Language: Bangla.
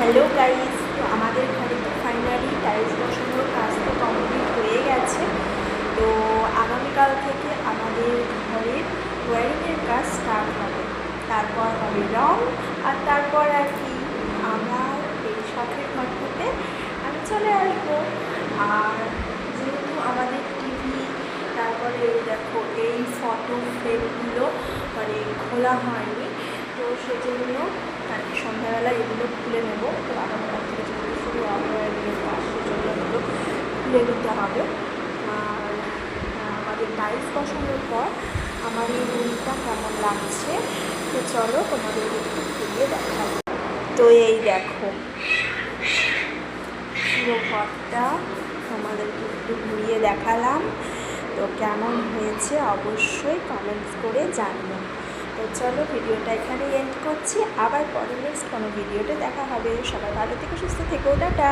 হ্যালো গাইস, তো আমাদের ঘরে তো ফাইনালি টাইলস বসানোর কাজ তো কমপ্লিট হয়ে গেছে। তো আগামীকাল থেকে আমাদের ঘরের ওয়্যারিংয়ের কাজ স্টার্ট হবে। তারপর হবে রং, আর তারপর আর কি আমরা এই শখের ঘরটাতে আমি চলে আসবো। আর যেহেতু আমাদের টিভি, তারপরে দেখো এই ফটো ফ্রেমগুলো মানে খোলা হয়নি, তো সেজন্য আর কি সন্ধ্যাবেলা এগুলো খুলে নেবো। তো আগামীকাল থেকে যেগুলো শুরু ওয়্যারিংয়ের কাজ সেজন্য এগুলো খুলে নিতে হবে। আর আমাদের টাইলস বসানোর পর আমার এই রুমটা কেমন লাগছে তো চলো তোমাদের একটু ঘুরিয়ে দেখাবো। তো এই দেখো পুরো ঘরটা তোমাদেরকে একটু ঘুরিয়ে দেখালাম। তো কেমন হয়েছে অবশ্যই কমেন্টস করে জানিও। তো চলো ভিডিওটা এখানে এন্ড করছি, আবার পরে নেক্সট কোনো ভিডিওতে দেখা হবে। সবাই ভালো থেকে সুস্থ থেকো, টাটা।